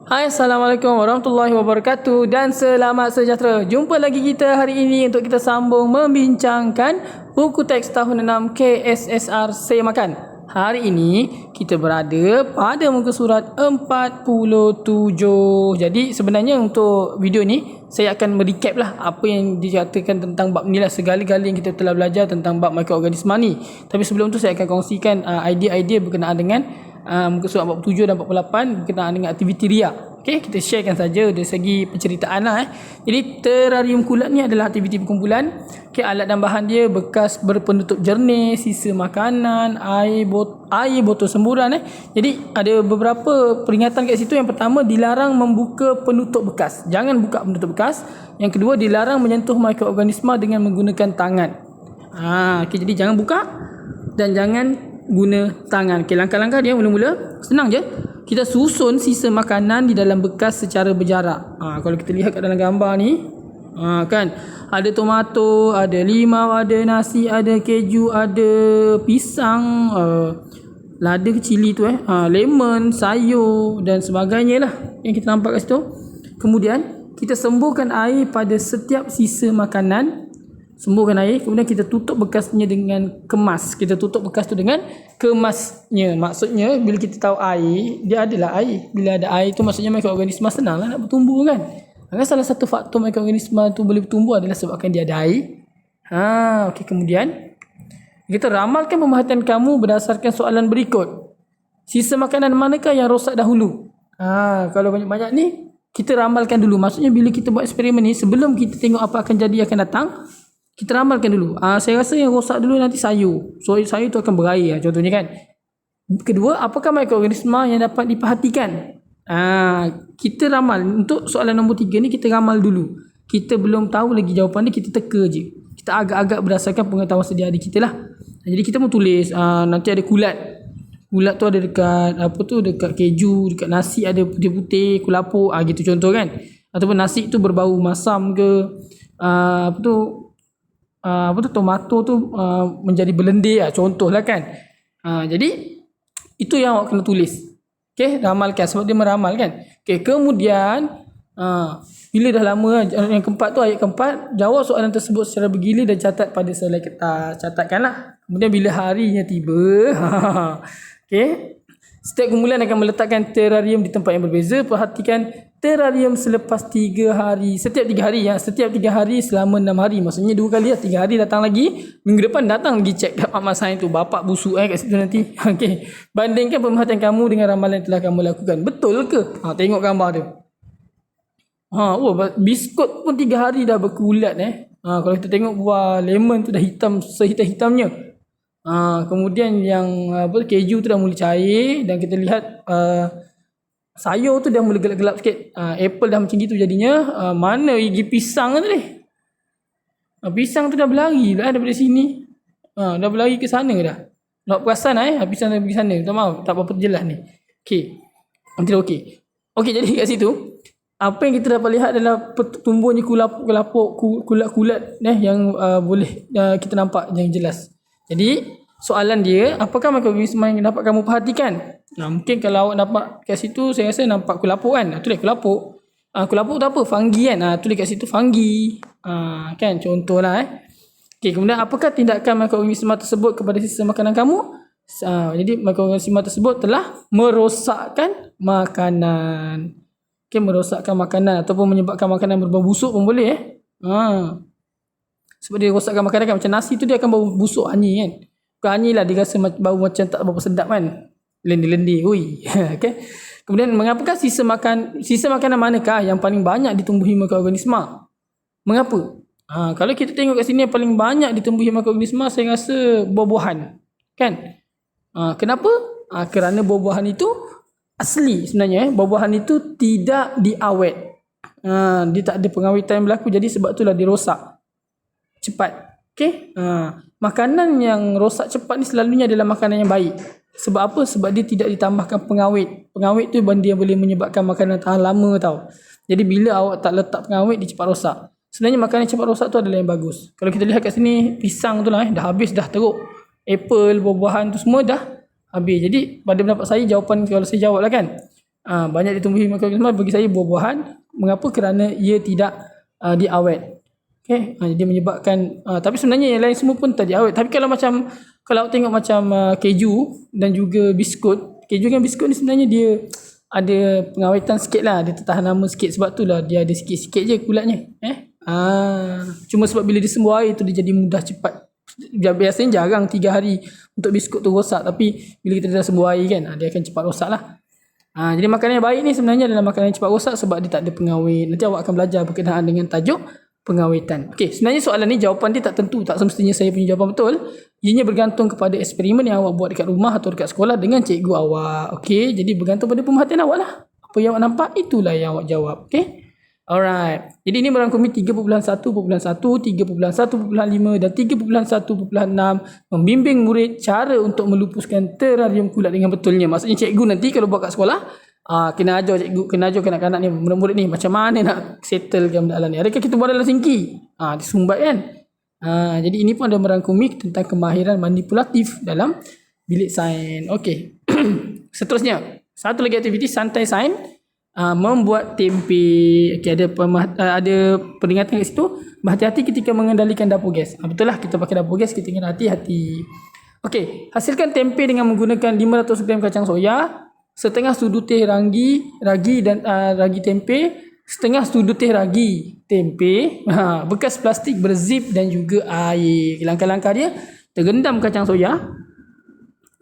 Hai, Assalamualaikum warahmatullahi wabarakatuh dan selamat sejahtera. Jumpa lagi kita hari ini untuk kita sambung membincangkan buku teks tahun 6 KSSR Saya Makan. Hari ini kita berada pada muka surat 47. Jadi sebenarnya untuk video ni saya akan merecap lah apa yang dikatakan tentang bab ni lah, segala-gala yang kita telah belajar tentang bab mikroorganisma ni. Tapi sebelum tu saya akan kongsikan idea-idea berkenaan dengan muka surat 47 dan 48 berkenaan dengan aktiviti riak. Okey, kita sharekan saja dari segi penceritaan lah. Jadi terarium kulat ni adalah aktiviti perkumpulan. Okey, alat dan bahan dia bekas berpenutup jernih, sisa makanan, air botol semburan. Jadi ada beberapa peringatan kat situ. Yang pertama, dilarang membuka penutup bekas. Jangan buka penutup bekas. Yang kedua, dilarang menyentuh mikroorganisma dengan menggunakan tangan. Okey, jadi jangan buka dan jangan guna tangan. Okey, langkah-langkah dia mula-mula senang je. Kita susun sisa makanan di dalam bekas secara berjarak. Kalau kita lihat kat dalam gambar ni, kan ada tomato, ada limau, ada nasi, ada keju, ada pisang, lada cili tu lemon, sayur dan sebagainya lah yang kita nampak kat situ. Kemudian kita semburkan air pada setiap sisa makanan. Semburkan air, kemudian kita tutup bekasnya dengan kemas. Kita tutup bekas tu dengan kemasnya. Maksudnya bila kita tahu air, dia adalah air. Bila ada air tu maksudnya mikroorganisma senanglah nak bertumbuh kan. Maka salah satu faktor mikroorganisma tu boleh bertumbuh adalah sebabkan dia ada air. Okey, kemudian kita ramalkan pemerhatian kamu berdasarkan soalan berikut. Sisa makanan manakah yang rosak dahulu? Kalau banyak-banyak ni kita ramalkan dulu. Maksudnya bila kita buat eksperimen ni, sebelum kita tengok apa akan jadi akan datang, kita ramalkan dulu. Saya rasa yang rosak dulu nanti sayur. So sayur tu akan berair contohnya kan. Kedua, apakah mikroorganisma yang dapat diperhatikan? Kita ramal. Untuk soalan nombor 3 ni kita ramal dulu. Kita belum tahu lagi jawapan dia, kita teka je. Kita agak-agak berdasarkan pengetahuan sedia ada kita lah. Jadi kita pun tulis nanti ada kulat. Kulat tu ada dekat dekat keju, dekat nasi ada putih-putih, kulapuk gitu contoh kan. Ataupun nasi tu berbau masam ke, tomato tu menjadi berlendir contohlah kan. Jadi itu yang awak kena tulis. Okey, ramalkan sebab dia meramal kan. Okey, kemudian bila dah lama yang keempat tu, ayat keempat, jawab soalan tersebut secara bergila dan catat pada selai kertas. Catatkanlah. Kemudian bila harinya tiba, okey, setiap kumpulan akan meletakkan terarium di tempat yang berbeza. Perhatikan terarium selepas 3 hari. Setiap 3 hari Setiap 3 hari selama 6 hari. Maksudnya 2 kali 3 hari datang lagi. Minggu depan datang lagi cek kat Mak Sains tu. Bapak busuk kat situ nanti. Okey. Bandingkan pemerhatian kamu dengan ramalan yang telah kamu lakukan. Betul ke? Tengok gambar tu. Biskut pun 3 hari dah berkulat kalau kita tengok buah lemon tu dah hitam, sehitam-hitamnya. Kemudian yang keju tu dah mula cair dan kita lihat sayur tu dah mula gelap-gelap sikit. Apple dah macam gitu jadinya. Mana gigi pisang tu ni? Pisang tu dah berlari lah daripada sini. Dah berlari ke sana dah. Nak perasan pisang dah pergi sana. Tak mahu, tak apa-apa jelas ni. Okey. Nanti dah okey. Okey, jadi kat situ apa yang kita dapat lihat adalah tumbuhnya kulapuk, kulat-kulat yang boleh kita nampak yang jelas. Jadi soalan dia, apakah mikroorganisma yang dapat kamu perhatikan? Mungkin kalau awak nampak kat situ, saya rasa nampak kulapuk kan. Tulis kulapuk. Kulapuk tu apa? Fungi kan. Tulis kat situ fungi. Kan contohlah Okey, kemudian apakah tindakan mikroorganisma tersebut kepada sisa makanan kamu? Jadi mikroorganisma tersebut telah merosakkan makanan. Okey, merosakkan makanan ataupun menyebabkan makanan berbau busuk pun boleh Sebab dia rosakkan makanan kan. Macam nasi tu dia akan bau busuk, hanyir kan. Bukan hanyir lah, dia rasa bau macam tak berapa sedap kan. Lendir-lendir. Okay. Kemudian mengapakah sisa makanan manakah yang paling banyak ditumbuhi mikroorganisma? Mengapa? Kalau kita tengok kat sini yang paling banyak ditumbuhi mikroorganisma, saya rasa buah-buahan. Kan? Kenapa? Kerana buah-buahan itu asli sebenarnya. Buah-buahan itu tidak diawet. Dia tak ada pengawetan yang berlaku. Jadi sebab itulah dia rosak cepat. Okey. Makanan yang rosak cepat ni selalunya adalah makanan yang baik. Sebab apa? Sebab dia tidak ditambahkan pengawet. Pengawet tu dia boleh menyebabkan makanan tahan lama tau. Jadi bila awak tak letak pengawet, dia cepat rosak. Sebenarnya makanan yang cepat rosak tu adalah yang bagus. Kalau kita lihat kat sini, pisang tu lah dah habis, dah teruk. Apple, buah-buahan tu semua dah habis. Jadi pada pendapat saya, jawapan kalau saya jawab lah kan, Banyak ditumbuhi mikroorganisma bagi saya buah-buahan. Mengapa? Kerana ia tidak diawet. Okay, dia menyebabkan tapi sebenarnya yang lain semua pun tak diawet. Tapi kalau tengok macam keju dan juga biskut, keju dan biskut ni sebenarnya dia ada pengawetan sikit lah, dia tertahan lama sikit, sebab tu lah dia ada sikit-sikit je kulatnya. Cuma sebab bila disembuh air tu dia jadi mudah cepat. Biasanya jarang 3 hari untuk biskut tu rosak, tapi bila kita dah sembuh air kan, dia akan cepat rosak lah. Jadi makanan yang baik ni sebenarnya adalah makanan yang cepat rosak sebab dia tak ada pengawet. Nanti awak akan belajar berkenaan dengan tajuk pengawetan. Okey, sebenarnya soalan ni jawapan dia tak tentu, tak semestinya saya punya jawapan betul. Ianya bergantung kepada eksperimen yang awak buat dekat rumah atau dekat sekolah dengan cikgu awak. Okey, jadi bergantung pada pemerhatian awak lah. Apa yang awak nampak, itulah yang awak jawab. Okey. Alright. Jadi ini merangkumi 3.1.1, 3.1.5 dan 3.1.6 membimbing murid cara untuk melupuskan terarium kulat dengan betulnya. Maksudnya cikgu nanti kalau buat kat sekolah, kena ajar cikgu, kena ajar kanak-kanak ni, murid-murid ni macam mana nak settlekan benda ni. Adakah kita buat dalam sinki? Disumbat kan? Jadi ini pun ada merangkumi tentang kemahiran manipulatif dalam bilik sains. Okey. Seterusnya, satu lagi aktiviti santai sains, membuat tempe. Okey, ada peringatan kat situ, berhati-hati ketika mengendalikan dapur gas. Betul lah, kita pakai dapur gas, kita kena hati-hati. Okey, hasilkan tempe dengan menggunakan 500 gram kacang soya, setengah sudu teh ragi dan ragi tempe, setengah sudu teh ragi tempe, bekas plastik berzip dan juga air. Langkah-langkah dia, terendam kacang soya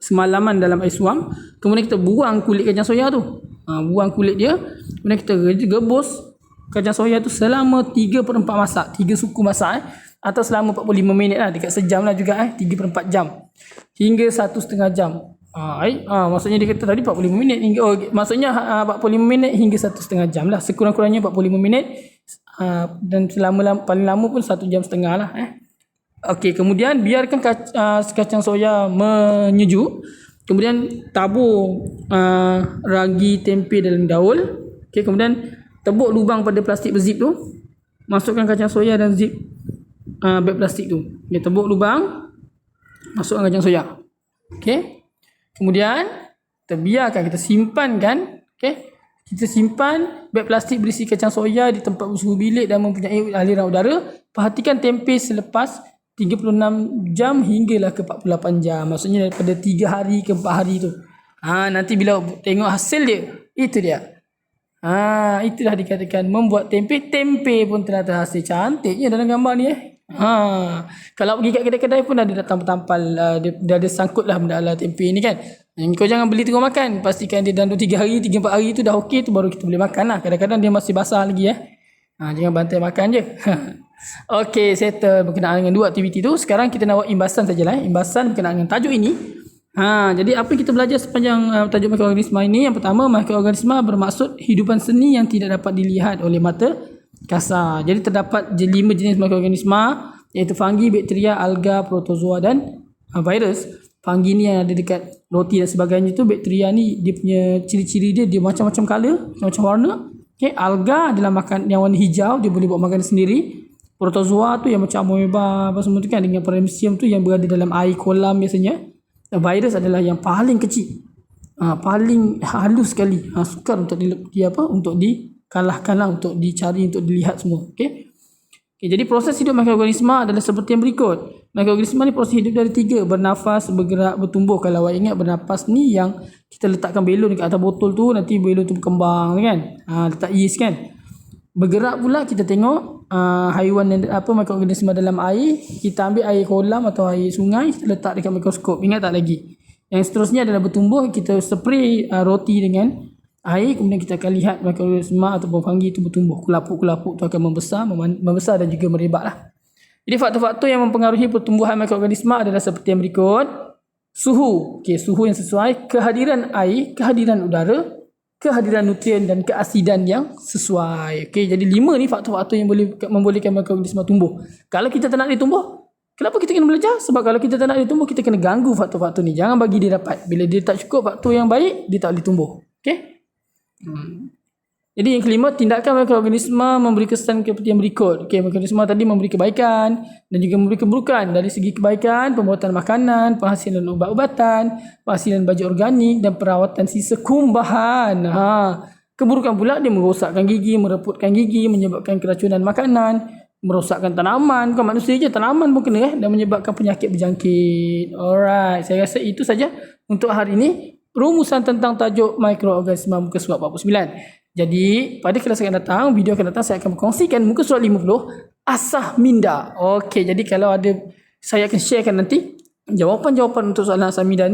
semalaman dalam air suam, kemudian kita buang kulit kacang soya tu. Buang kulit dia, kemudian kita rebus kacang soya tu selama 3/4 masak, 3 suku masak atau selama 45 minit lah, dekat sejam lah juga 3/4 jam hingga 1,5 jam. Maksudnya dia kata tadi 45 minit hingga, maksudnya 45 minit hingga 1,5 jam lah, sekurang-kurangnya 45 minit, dan paling lama pun 1,5 jam lah. Okey, kemudian biarkan kacang soya menyejuk. Kemudian tabur ragi tempe dalam daun. Okey, kemudian tebuk lubang pada plastik berzip tu. Masukkan kacang soya dan zip beg plastik tu. Okey, tebuk lubang, masukkan kacang soya. Okey. Kemudian kita simpan kan. Okey. Kita simpan beg plastik berisi kacang soya di tempat bersuhu bilik dan mempunyai aliran udara. Perhatikan tempe selepas 36 jam hinggalah ke 48 jam. Maksudnya daripada 3 hari ke 4 hari tu. Nanti bila tengok hasil dia, itu dia. Itulah dikatakan membuat tempe. Tempe pun telah terhasil. Cantiknya dalam gambar ni. Kalau pergi kat kedai-kedai pun ada tampal-tampal, dia ada sangkut lah benda ala tempe ni kan. Kau jangan beli tengok makan. Pastikan dia dalam 3 hari, 3-4 hari tu dah okey tu baru kita boleh makan lah. Kadang-kadang dia masih basah lagi. Jangan bantai makan je. Okey, settle berkenaan dengan 2 aktiviti tu. Sekarang kita nak buat imbasan sajalah. Imbasan berkenaan dengan tajuk ini. Jadi apa yang kita belajar sepanjang tajuk mikroorganisma ini? Yang pertama, mikroorganisma bermaksud hidupan seni yang tidak dapat dilihat oleh mata kasar. Jadi terdapat 5 jenis mikroorganisma, iaitu fungi, bakteria, alga, protozoa dan virus. Fungi ni yang ada dekat roti dan sebagainya tu. Bakteria ni dia punya ciri-ciri dia macam-macam color, macam-macam warna. Okay, alga adalah makan yang warna hijau, dia boleh buat makanan sendiri. Protozoa tu yang macam amoeba apa semua tu kan, dengan paramecium tu yang berada dalam air kolam biasanya. Virus adalah yang paling kecil, paling halus sekali, sukar untuk untuk dikalahkan lah, untuk dicari, untuk dilihat semua. Okey. Jadi proses hidup mikroorganisma adalah seperti yang berikut. Mikroorganisma ni proses hidup dari 3: bernafas, bergerak, bertumbuh. Kalau awak ingat, bernafas ni yang kita letakkan belon dekat atas botol tu, nanti belon tu berkembang kan, letak yeast kan. Bergerak pula kita tengok haiwan yang mikroorganisma dalam air. Kita ambil air kolam atau air sungai, kita letak dekat mikroskop. Ingat tak lagi? Yang seterusnya adalah bertumbuh. Kita spray roti dengan air, kemudian kita akan lihat mikroorganisma ataupun fungi itu bertumbuh. Kulapuk-kulapuk tu akan membesar dan juga merebak lah. Jadi faktor-faktor yang mempengaruhi pertumbuhan mikroorganisma adalah seperti yang berikut. Suhu. Okey, suhu yang sesuai, kehadiran air, kehadiran udara, kehadiran nutrien dan keasidan yang sesuai. Okey, jadi 5 ni faktor-faktor yang boleh membolehkan mikroorganisma tumbuh. Kalau kita tak nak dia tumbuh, kenapa kita kena belajar? Sebab kalau kita tak nak dia tumbuh, kita kena ganggu faktor-faktor ni. Jangan bagi dia dapat. Bila dia tak cukup faktor yang baik, dia tak boleh tumbuh. Okey? Jadi yang kelima, tindakan mikroorganisme memberi kesan seperti yang berikut. Okey, mikroorganisme tadi memberi kebaikan dan juga memberi keburukan. Dari segi kebaikan, pembuatan makanan, penghasilan ubat-ubatan, penghasilan baju organik dan perawatan sisa kumbahan. Keburukan pula, dia merosakkan gigi, mereputkan gigi, menyebabkan keracunan makanan, merosakkan tanaman. Bukan manusia je, tanaman pun kena dan menyebabkan penyakit berjangkit. Alright, saya rasa itu saja untuk hari ini. Rumusan tentang tajuk mikroorganisme muka surat 49. Jadi, pada kelas akan datang, video akan datang, saya akan berkongsikan muka surat 50, asah minda. Okey, jadi kalau ada, saya akan sharekan nanti jawapan-jawapan untuk soalan asah minda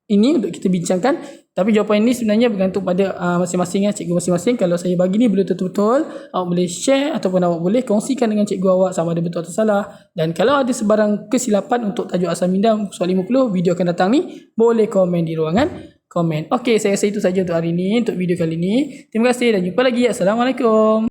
ini untuk kita bincangkan. Tapi jawapan ini sebenarnya bergantung pada masing-masing, cikgu masing-masing. Kalau saya bagi ni betul-betul, awak boleh share ataupun awak boleh kongsikan dengan cikgu awak sama ada betul atau salah. Dan kalau ada sebarang kesilapan untuk tajuk asah minda muka surat 50, video akan datang ni, boleh komen di ruangan komen. Okey, saya rasa itu saja untuk hari ini, untuk video kali ini. Terima kasih dan jumpa lagi. Assalamualaikum.